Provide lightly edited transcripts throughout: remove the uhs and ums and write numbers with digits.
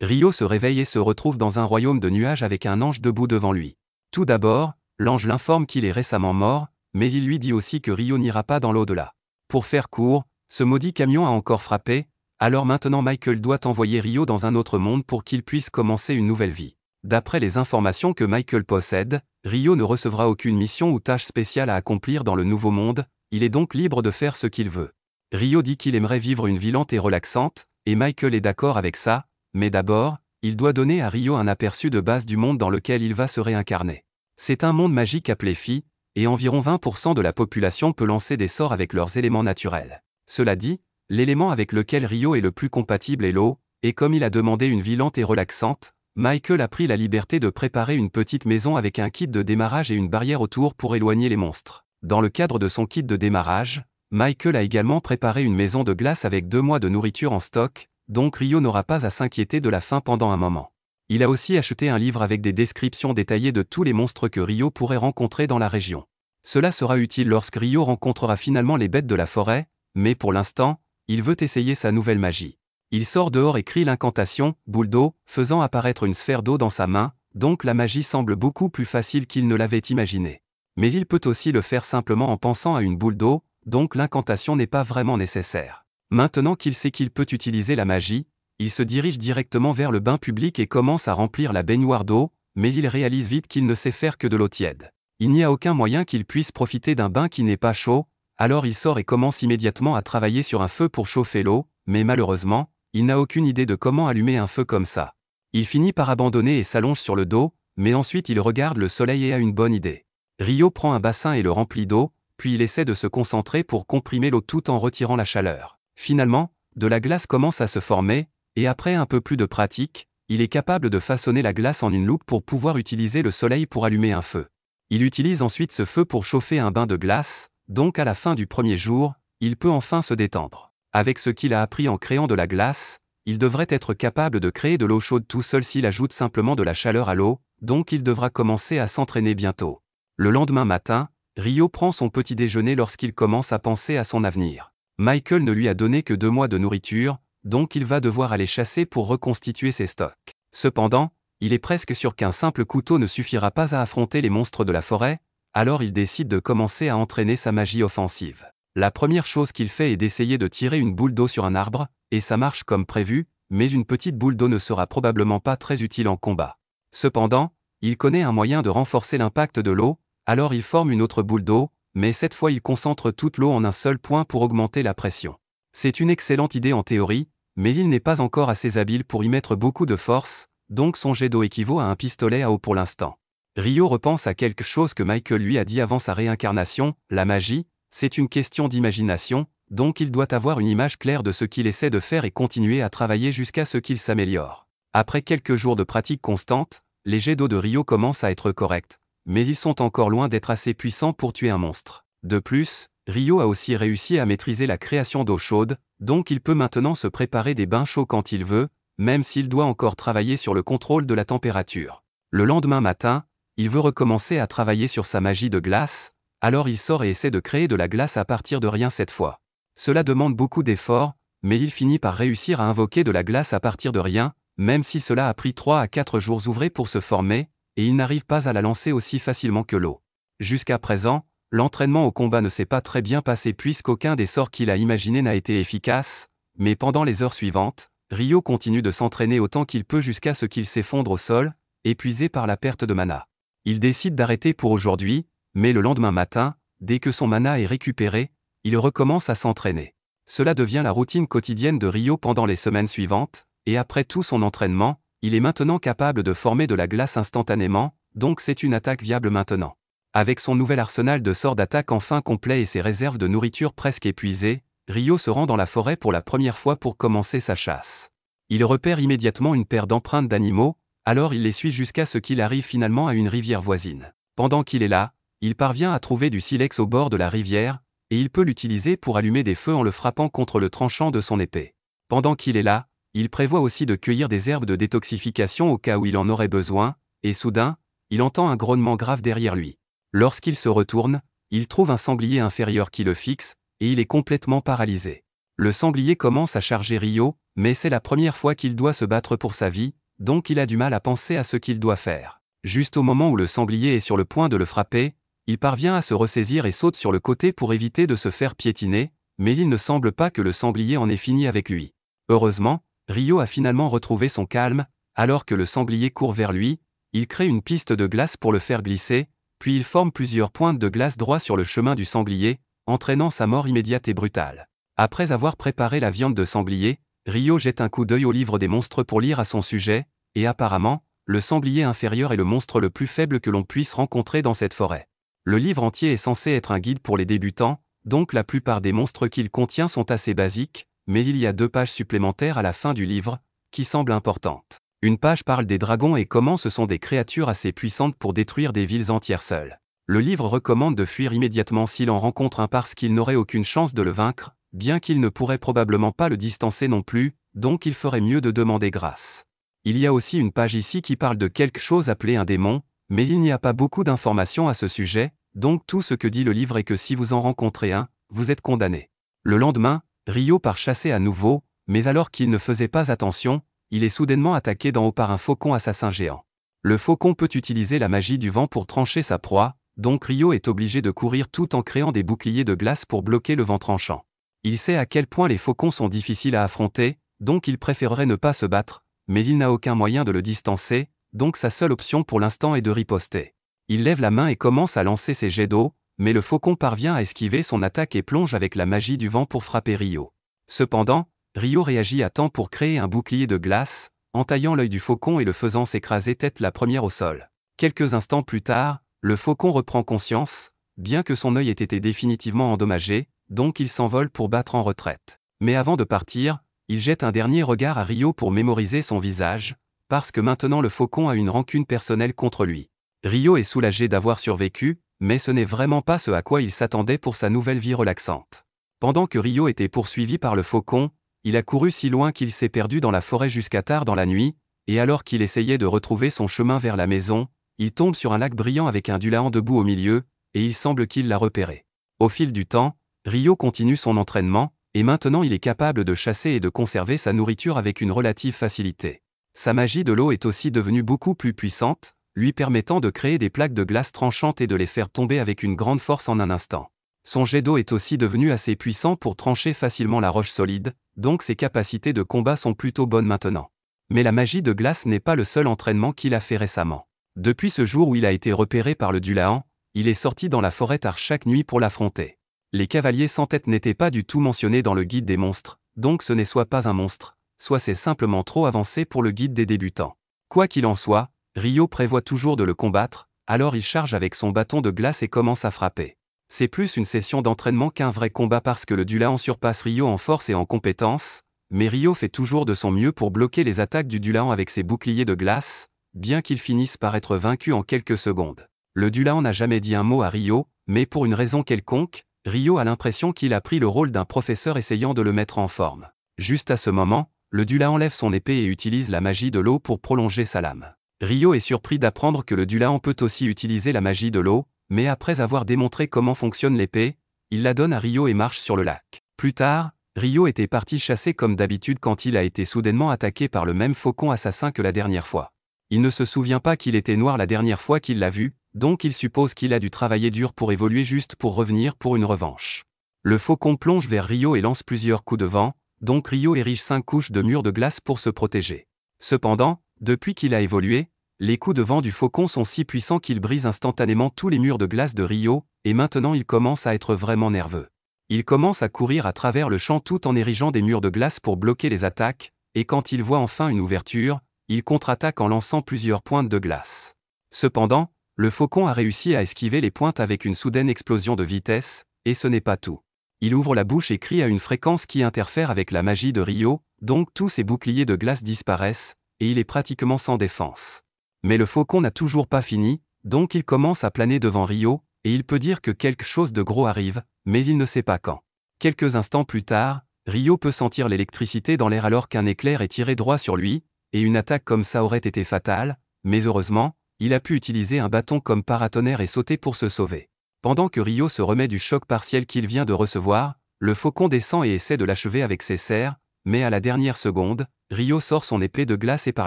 Rio se réveille et se retrouve dans un royaume de nuages avec un ange debout devant lui. Tout d'abord, l'ange l'informe qu'il est récemment mort, mais il lui dit aussi que Rio n'ira pas dans l'au-delà. Pour faire court, ce maudit camion a encore frappé, alors maintenant Michael doit envoyer Rio dans un autre monde pour qu'il puisse commencer une nouvelle vie. D'après les informations que Michael possède, Rio ne recevra aucune mission ou tâche spéciale à accomplir dans le nouveau monde, il est donc libre de faire ce qu'il veut. Rio dit qu'il aimerait vivre une vie lente et relaxante, et Michael est d'accord avec ça, mais d'abord, il doit donner à Rio un aperçu de base du monde dans lequel il va se réincarner. C'est un monde magique appelé Phi, et environ 20% de la population peut lancer des sorts avec leurs éléments naturels. Cela dit, l'élément avec lequel Rio est le plus compatible est l'eau, et comme il a demandé une vie lente et relaxante, Michael a pris la liberté de préparer une petite maison avec un kit de démarrage et une barrière autour pour éloigner les monstres. Dans le cadre de son kit de démarrage, Michael a également préparé une maison de glace avec 2 mois de nourriture en stock, donc Rio n'aura pas à s'inquiéter de la faim pendant un moment. Il a aussi acheté un livre avec des descriptions détaillées de tous les monstres que Rio pourrait rencontrer dans la région. Cela sera utile lorsque Rio rencontrera finalement les bêtes de la forêt, mais pour l'instant, il veut essayer sa nouvelle magie. Il sort dehors et crie l'incantation « boule d'eau », faisant apparaître une sphère d'eau dans sa main, donc la magie semble beaucoup plus facile qu'il ne l'avait imaginé. Mais il peut aussi le faire simplement en pensant à une boule d'eau, donc l'incantation n'est pas vraiment nécessaire. Maintenant qu'il sait qu'il peut utiliser la magie, il se dirige directement vers le bain public et commence à remplir la baignoire d'eau, mais il réalise vite qu'il ne sait faire que de l'eau tiède. Il n'y a aucun moyen qu'il puisse profiter d'un bain qui n'est pas chaud, alors il sort et commence immédiatement à travailler sur un feu pour chauffer l'eau, mais malheureusement, il n'a aucune idée de comment allumer un feu comme ça. Il finit par abandonner et s'allonge sur le dos, mais ensuite il regarde le soleil et a une bonne idée. Rio prend un bassin et le remplit d'eau, puis il essaie de se concentrer pour comprimer l'eau tout en retirant la chaleur. Finalement, de la glace commence à se former, et après un peu plus de pratique, il est capable de façonner la glace en une loupe pour pouvoir utiliser le soleil pour allumer un feu. Il utilise ensuite ce feu pour chauffer un bain de glace, donc à la fin du premier jour, il peut enfin se détendre. Avec ce qu'il a appris en créant de la glace, il devrait être capable de créer de l'eau chaude tout seul s'il ajoute simplement de la chaleur à l'eau, donc il devra commencer à s'entraîner bientôt. Le lendemain matin, Rio prend son petit déjeuner lorsqu'il commence à penser à son avenir. Michael ne lui a donné que 2 mois de nourriture, donc il va devoir aller chasser pour reconstituer ses stocks. Cependant, il est presque sûr qu'un simple couteau ne suffira pas à affronter les monstres de la forêt, alors il décide de commencer à entraîner sa magie offensive. La première chose qu'il fait est d'essayer de tirer une boule d'eau sur un arbre, et ça marche comme prévu, mais une petite boule d'eau ne sera probablement pas très utile en combat. Cependant, il connaît un moyen de renforcer l'impact de l'eau, alors il forme une autre boule d'eau, mais cette fois il concentre toute l'eau en un seul point pour augmenter la pression. C'est une excellente idée en théorie, mais il n'est pas encore assez habile pour y mettre beaucoup de force, donc son jet d'eau équivaut à un pistolet à eau pour l'instant. Rio repense à quelque chose que Michael lui a dit avant sa réincarnation, la magie, c'est une question d'imagination, donc il doit avoir une image claire de ce qu'il essaie de faire et continuer à travailler jusqu'à ce qu'il s'améliore. Après quelques jours de pratique constante, les jets d'eau de Rio commencent à être corrects, mais ils sont encore loin d'être assez puissants pour tuer un monstre. De plus, Rio a aussi réussi à maîtriser la création d'eau chaude, donc il peut maintenant se préparer des bains chauds quand il veut, même s'il doit encore travailler sur le contrôle de la température. Le lendemain matin, il veut recommencer à travailler sur sa magie de glace, alors il sort et essaie de créer de la glace à partir de rien cette fois. Cela demande beaucoup d'efforts, mais il finit par réussir à invoquer de la glace à partir de rien, même si cela a pris 3 à 4 jours ouvrés pour se former, et il n'arrive pas à la lancer aussi facilement que l'eau. Jusqu'à présent, l'entraînement au combat ne s'est pas très bien passé puisqu'aucun des sorts qu'il a imaginés n'a été efficace, mais pendant les heures suivantes, Rio continue de s'entraîner autant qu'il peut jusqu'à ce qu'il s'effondre au sol, épuisé par la perte de mana. Il décide d'arrêter pour aujourd'hui, mais le lendemain matin, dès que son mana est récupéré, il recommence à s'entraîner. Cela devient la routine quotidienne de Rio pendant les semaines suivantes, et après tout son entraînement, il est maintenant capable de former de la glace instantanément, donc c'est une attaque viable maintenant. Avec son nouvel arsenal de sorts d'attaque enfin complet et ses réserves de nourriture presque épuisées, Rio se rend dans la forêt pour la première fois pour commencer sa chasse. Il repère immédiatement une paire d'empreintes d'animaux, alors il les suit jusqu'à ce qu'il arrive finalement à une rivière voisine. Pendant qu'il est là, il parvient à trouver du silex au bord de la rivière, et il peut l'utiliser pour allumer des feux en le frappant contre le tranchant de son épée. Pendant qu'il est là, il prévoit aussi de cueillir des herbes de détoxification au cas où il en aurait besoin, et soudain, il entend un grognement grave derrière lui. Lorsqu'il se retourne, il trouve un sanglier inférieur qui le fixe, et il est complètement paralysé. Le sanglier commence à charger Rio, mais c'est la première fois qu'il doit se battre pour sa vie, donc il a du mal à penser à ce qu'il doit faire. Juste au moment où le sanglier est sur le point de le frapper, il parvient à se ressaisir et saute sur le côté pour éviter de se faire piétiner, mais il ne semble pas que le sanglier en ait fini avec lui. Heureusement, Rio a finalement retrouvé son calme, alors que le sanglier court vers lui, il crée une piste de glace pour le faire glisser, puis il forme plusieurs pointes de glace droit sur le chemin du sanglier, entraînant sa mort immédiate et brutale. Après avoir préparé la viande de sanglier, Rio jette un coup d'œil au livre des monstres pour lire à son sujet, et apparemment, le sanglier inférieur est le monstre le plus faible que l'on puisse rencontrer dans cette forêt. Le livre entier est censé être un guide pour les débutants, donc la plupart des monstres qu'il contient sont assez basiques, mais il y a 2 pages supplémentaires à la fin du livre, qui semblent importantes. Une page parle des dragons et comment ce sont des créatures assez puissantes pour détruire des villes entières seules. Le livre recommande de fuir immédiatement s'il en rencontre un parce qu'il n'aurait aucune chance de le vaincre, bien qu'il ne pourrait probablement pas le distancer non plus, donc il ferait mieux de demander grâce. Il y a aussi une page ici qui parle de quelque chose appelé un démon, mais il n'y a pas beaucoup d'informations à ce sujet, donc tout ce que dit le livre est que si vous en rencontrez un, vous êtes condamné. Le lendemain, Rio part chasser à nouveau, mais alors qu'il ne faisait pas attention, il est soudainement attaqué d'en haut par un faucon assassin géant. Le faucon peut utiliser la magie du vent pour trancher sa proie, donc Rio est obligé de courir tout en créant des boucliers de glace pour bloquer le vent tranchant. Il sait à quel point les faucons sont difficiles à affronter, donc il préférerait ne pas se battre, mais il n'a aucun moyen de le distancer, donc sa seule option pour l'instant est de riposter. Il lève la main et commence à lancer ses jets d'eau, mais le faucon parvient à esquiver son attaque et plonge avec la magie du vent pour frapper Rio. Cependant, Rio réagit à temps pour créer un bouclier de glace, entaillant l'œil du faucon et le faisant s'écraser tête la première au sol. Quelques instants plus tard, le faucon reprend conscience, bien que son œil ait été définitivement endommagé, donc il s'envole pour battre en retraite. Mais avant de partir, il jette un dernier regard à Rio pour mémoriser son visage, parce que maintenant le faucon a une rancune personnelle contre lui. Rio est soulagé d'avoir survécu, mais ce n'est vraiment pas ce à quoi il s'attendait pour sa nouvelle vie relaxante. Pendant que Rio était poursuivi par le faucon, il a couru si loin qu'il s'est perdu dans la forêt jusqu'à tard dans la nuit, et alors qu'il essayait de retrouver son chemin vers la maison, il tombe sur un lac brillant avec un Dulahan debout au milieu, et il semble qu'il l'a repéré. Au fil du temps, Rio continue son entraînement, et maintenant il est capable de chasser et de conserver sa nourriture avec une relative facilité. Sa magie de l'eau est aussi devenue beaucoup plus puissante, lui permettant de créer des plaques de glace tranchantes et de les faire tomber avec une grande force en un instant. Son jet d'eau est aussi devenu assez puissant pour trancher facilement la roche solide, donc ses capacités de combat sont plutôt bonnes maintenant. Mais la magie de glace n'est pas le seul entraînement qu'il a fait récemment. Depuis ce jour où il a été repéré par le Dulahan, il est sorti dans la forêt tard chaque nuit pour l'affronter. Les cavaliers sans tête n'étaient pas du tout mentionnés dans le guide des monstres, donc ce n'est soit pas un monstre, soit c'est simplement trop avancé pour le guide des débutants. Quoi qu'il en soit, Rio prévoit toujours de le combattre, alors il charge avec son bâton de glace et commence à frapper. C'est plus une session d'entraînement qu'un vrai combat parce que le Dulahan surpasse Rio en force et en compétence, mais Rio fait toujours de son mieux pour bloquer les attaques du Dulahan avec ses boucliers de glace, bien qu'il finisse par être vaincu en quelques secondes. Le Dulahan n'a jamais dit un mot à Rio, mais pour une raison quelconque, Rio a l'impression qu'il a pris le rôle d'un professeur essayant de le mettre en forme. Juste à ce moment, le Dulahan lève son épée et utilise la magie de l'eau pour prolonger sa lame. Rio est surpris d'apprendre que le Dulahan peut aussi utiliser la magie de l'eau, mais après avoir démontré comment fonctionne l'épée, il la donne à Rio et marche sur le lac. Plus tard, Rio était parti chasser comme d'habitude quand il a été soudainement attaqué par le même faucon assassin que la dernière fois. Il ne se souvient pas qu'il était noir la dernière fois qu'il l'a vu, donc il suppose qu'il a dû travailler dur pour évoluer juste pour revenir pour une revanche. Le faucon plonge vers Rio et lance plusieurs coups de vent, donc Rio érige 5 couches de murs de glace pour se protéger. Cependant, depuis qu'il a évolué, les coups de vent du faucon sont si puissants qu'ils brisent instantanément tous les murs de glace de Rio, et maintenant il commence à être vraiment nerveux. Il commence à courir à travers le champ tout en érigeant des murs de glace pour bloquer les attaques, et quand il voit enfin une ouverture, il contre-attaque en lançant plusieurs pointes de glace. Cependant, le faucon a réussi à esquiver les pointes avec une soudaine explosion de vitesse, et ce n'est pas tout. Il ouvre la bouche et crie à une fréquence qui interfère avec la magie de Rio, donc tous ses boucliers de glace disparaissent, et il est pratiquement sans défense. Mais le faucon n'a toujours pas fini, donc il commence à planer devant Rio, et il peut dire que quelque chose de gros arrive, mais il ne sait pas quand. Quelques instants plus tard, Rio peut sentir l'électricité dans l'air alors qu'un éclair est tiré droit sur lui, et une attaque comme ça aurait été fatale, mais heureusement, il a pu utiliser un bâton comme paratonnerre et sauter pour se sauver. Pendant que Rio se remet du choc partiel qu'il vient de recevoir, Le faucon descend et essaie de l'achever avec ses serres, mais à la dernière seconde, Ryo sort son épée de glace et part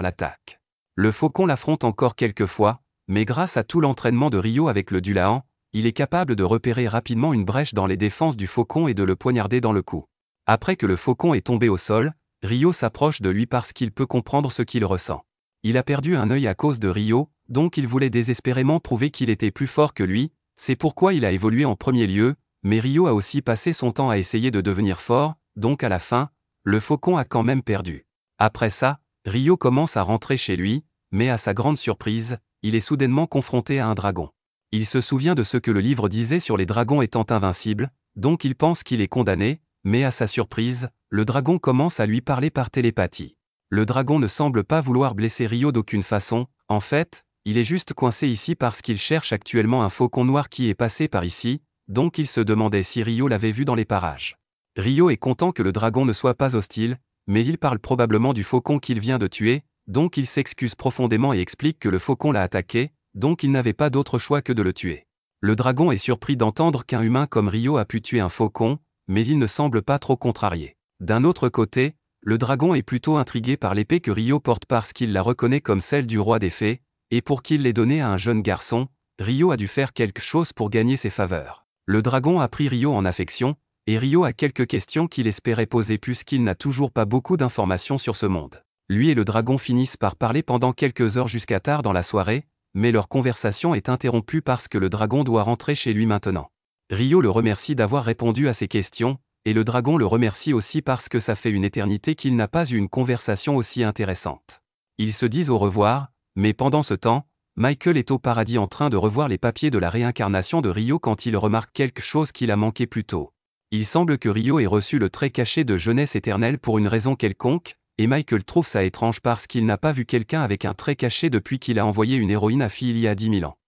l'attaque. Le faucon l'affronte encore quelques fois, mais grâce à tout l'entraînement de Ryo avec le Dulahan, il est capable de repérer rapidement une brèche dans les défenses du faucon et de le poignarder dans le cou. Après que le faucon est tombé au sol, Ryo s'approche de lui parce qu'il peut comprendre ce qu'il ressent. Il a perdu un œil à cause de Ryo, donc il voulait désespérément prouver qu'il était plus fort que lui, c'est pourquoi il a évolué en premier lieu, mais Ryo a aussi passé son temps à essayer de devenir fort, donc à la fin, le faucon a quand même perdu. Après ça, Ryo commence à rentrer chez lui, mais à sa grande surprise, il est soudainement confronté à un dragon. Il se souvient de ce que le livre disait sur les dragons étant invincibles, donc il pense qu'il est condamné, mais à sa surprise, le dragon commence à lui parler par télépathie. Le dragon ne semble pas vouloir blesser Ryo d'aucune façon, en fait, il est juste coincé ici parce qu'il cherche actuellement un faucon noir qui est passé par ici, donc il se demandait si Ryo l'avait vu dans les parages. Ryo est content que le dragon ne soit pas hostile, mais il parle probablement du faucon qu'il vient de tuer, donc il s'excuse profondément et explique que le faucon l'a attaqué, donc il n'avait pas d'autre choix que de le tuer. Le dragon est surpris d'entendre qu'un humain comme Ryo a pu tuer un faucon, mais il ne semble pas trop contrarié. D'un autre côté, le dragon est plutôt intrigué par l'épée que Ryo porte parce qu'il la reconnaît comme celle du roi des fées, et pour qu'il l'ait donnée à un jeune garçon, Ryo a dû faire quelque chose pour gagner ses faveurs. Le dragon a pris Ryo en affection, et Ryo a quelques questions qu'il espérait poser puisqu'il n'a toujours pas beaucoup d'informations sur ce monde. Lui et le dragon finissent par parler pendant quelques heures jusqu'à tard dans la soirée, mais leur conversation est interrompue parce que le dragon doit rentrer chez lui maintenant. Ryo le remercie d'avoir répondu à ses questions, et le dragon le remercie aussi parce que ça fait une éternité qu'il n'a pas eu une conversation aussi intéressante. Ils se disent au revoir, mais pendant ce temps, Michael est au paradis en train de revoir les papiers de la réincarnation de Ryo quand il remarque quelque chose qu'il a manqué plus tôt. Il semble que Ryo ait reçu le trait caché de jeunesse éternelle pour une raison quelconque, et Michael trouve ça étrange parce qu'il n'a pas vu quelqu'un avec un trait caché depuis qu'il a envoyé une héroïne à Phi il y a 10 000 ans.